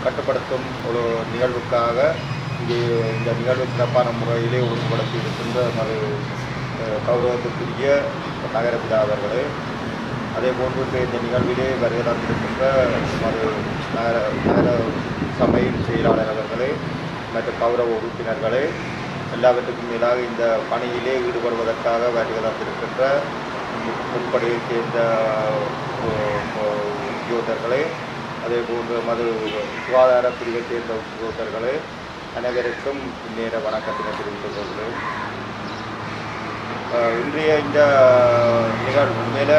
கட்டுப்படுத்தும் ஒரு நிகழ்வுக்காக இங்கே இந்த நிகழ்வு சிறப்பான முறையிலே ஒழுங்குபடுத்தி இருக்கின்ற நமது கௌரவத்துக்குரிய நகரபிதா அவர்களே, அதே போன்று இந்த நிகழ்விலே வருகை தந்திருக்கின்ற நமது நகர சபையின் செயலாளர் அவர்களே மற்றும் கௌரவ உறுப்பினர்களே, எல்லாவற்றுக்கும் மேலாக இந்த பணியிலே ஈடுபடுவதற்காக வருகை தந்திருக்கின்ற முப்படையைச் சேர்ந்த உத்தியோகர்களே, அதே போன்று மது சுகாதார பிரிவைச் சேர்ந்த உத்தியோகர்களே, அனைவருக்கும் இந்நேர வணக்கத்தினை தெரிவித்துக் கொள்கிறேன். இன்றைய இந்த நிகழ்வு மேல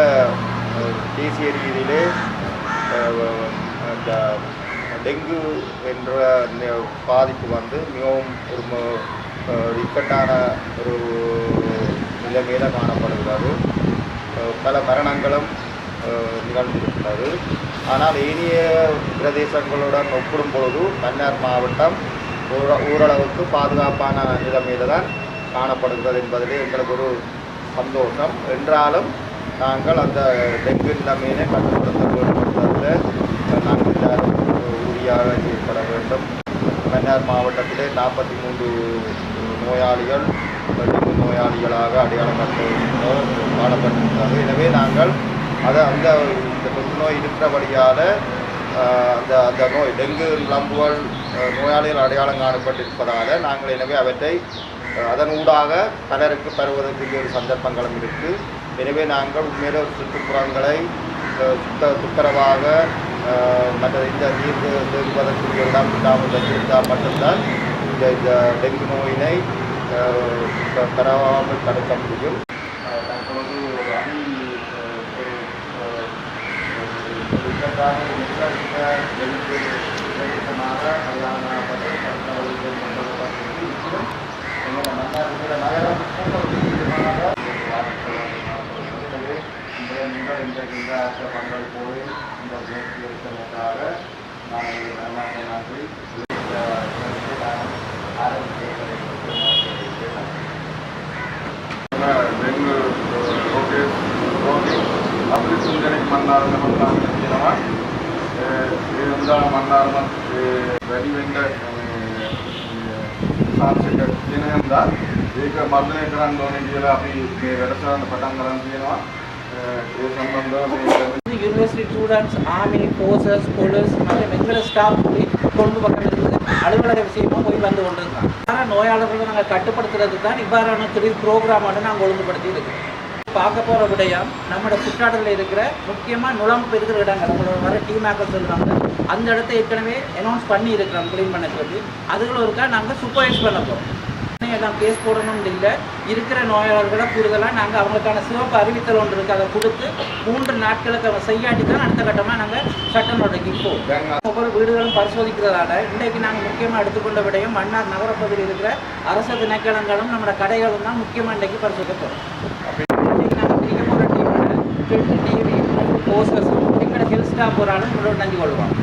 தேசிய ரீதியிலே இந்த டெங்கு என்ற பாதிப்பு மிகவும் ஒரு இக்கட்டான ஒரு நிலைமையில் காணப்படுகிறது. பல மரணங்களும் நிகழ்ந்திருக்கிறது. ஆனால் ஏனைய பிரதேசங்களுடன் ஒப்பிடும் பொழுது மன்னார் மாவட்டம் ஓரளவுக்கு பாதுகாப்பான நிலைமையில் தான் காணப்படுகிறது என்பதிலே எங்களுக்கு ஒரு சந்தோஷம். என்றாலும் நாங்கள் அந்த டெங்கு நிலைமையினை கட்டுப்படுத்த வேண்டும் என்பதில் நாங்கள் எல்லாரும் உறுதியாக செயல்பட வேண்டும். மன்னார் மாவட்டத்திலே 43 நோயாளிகள் டெங்கு நோயாளிகளாக அடையாளம் காணப்பட்டிருக்கிறது. எனவே நாங்கள் இந்த தொற்றுநோய் இருக்கிறபடியால் அந்த நோய் டெங்கு நம்புகள் நோயாளிகள் அடையாளம் காணப்பட்டிருப்பதால் நாங்கள் எனவே அவற்றை அதன் ஊடாக பலருக்கு பருவதற்கு ஒரு சந்தர்ப்பங்களும் இருக்குது. எனவே நாங்கள் உண்மையிலே சுற்றுப்புறங்களை துப்புரவாக மற்ற இந்த நீர் தேங்குவதற்குரிய இடம் இல்லாமல் வைத்திருந்தால் மட்டும்தான் இந்த டெங்கு நோயினை பரவாமல் தடுக்க முடியும். தற்பொழுது பங்களிப்போடு இந்த முயற்சி எடுத்ததற்காக நாங்கள் நன்றி டெங்கு அப்படி சுந்தரி மன்னார்ந்த மன்னார்மா මන්නාරම වැඩි වෙන්න සාක්ෂික කියන හින්දා ඒක මර්ධනය කරන්න ඕනේ කියලා අපි මේ වැඩසටහන පටන් ගන්න තියෙනවා. ඒ සම්බන්ධව මේ university students army forces police மற்றும் எங்களோட ஸ்டாஃப் கொண்டு பக்கத்தில் அலுவலக விஷயமா போய் வந்து கொண்டிருக்காங்க. நோயாளர்களை நாங்கள் கட்டுப்படுத்துறது தான் இவ்வாறான திடீர் ப்ரோக்ராமாக நாங்கள் ஒழுங்குபடுத்தி இருக்கோம். பார்க்க போகிற விடயம் நம்மளோட சுற்றாடலில் இருக்கிற முக்கியமாக நுழம்பு இருக்கிற இடங்கள் நம்மளோட வர டீமேக்கர் சொல்கிறாங்க. அந்த இடத்த ஏற்கனவே அனௌன்ஸ் பண்ணி இருக்கிறோம் க்ளீன் பண்ண சொல்லி. அதுகளும் இருக்கா நாங்கள் சூப்பர்வைஸ் பண்ண போகிறோம். எல்லாம் கேஸ் போடணும்னு இல்லை, இருக்கிற நோயாளர்களை கூடுதலாக நாங்கள் அவங்களுக்கான சிவப்பு அறிவித்தல் ஒன்று இருக்குது, அதை கொடுத்து 3 நாட்களுக்கு அவங்க செய்யாட்டி தான் அடுத்த கட்டமாக நாங்கள் சட்ட நடவடிக்கைக்கு போவோம். ஒவ்வொரு வீடுகளும் பரிசோதிக்கிறதால இன்றைக்கு நாங்கள் முக்கியமாக எடுத்துக்கொண்ட விடையும் மன்னார் நகரப்பகுதியில் இருக்கிற அரசு திணைக்களங்களும் நம்மளோட கடைகளும் தான் முக்கியமாக இன்றைக்கு பரிசோதிக்க போகிறோம். இன்றைக்கு நாங்கள் பிரிக்க போகிற டீம் 2 டிவி போஸ்டர்ஸ் எங்களோட ஹெல்த் ஸ்டாஃப் ஒரு ஆளும் உங்களோட நஞ்சு கொள்வோம்.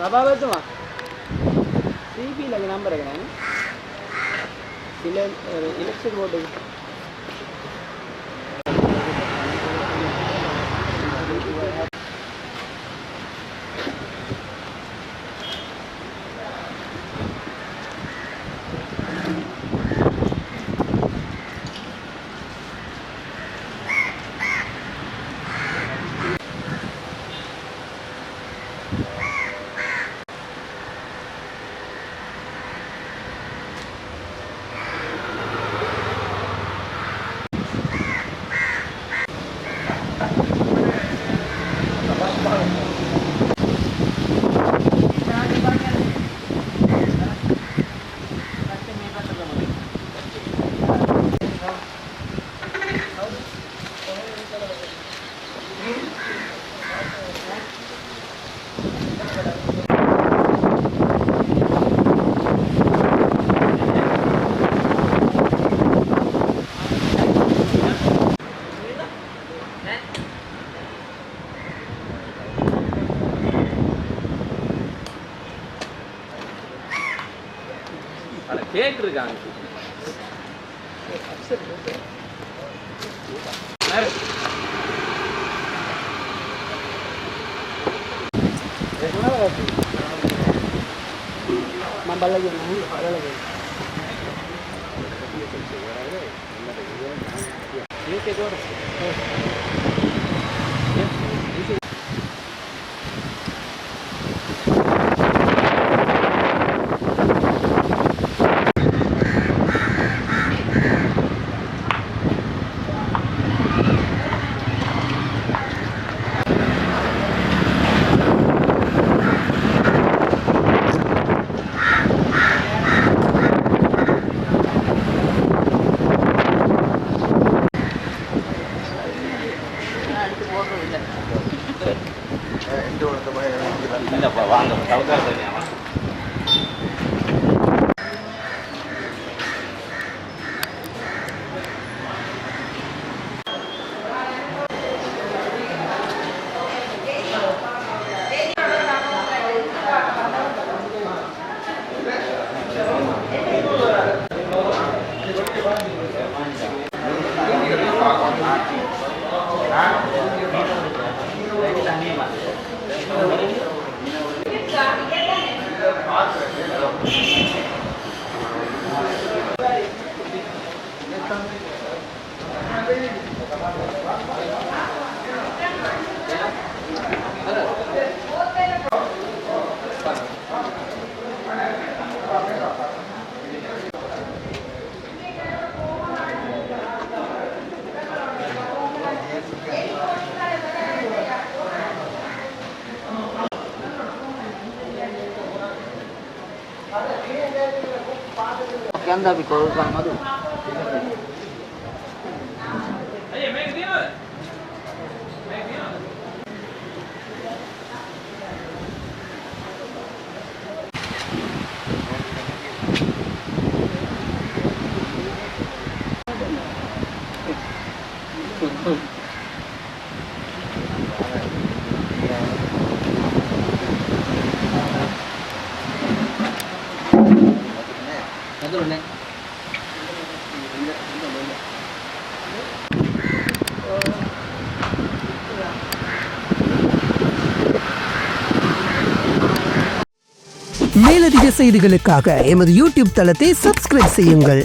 සභාපතිතුමා CP ලගේ නම්බර එක නෑනේ ඉලෙක්ෂන් බෝඩ් එක கேட்டிருக்காங்க. இல்லைப்பா வாங்க சவுக்கார Ganda because of Madu. மேலதிக செய்திகளுக்காக எமது யூடியூப் தளத்தை சப்ஸ்கிரைப் செய்யுங்கள்.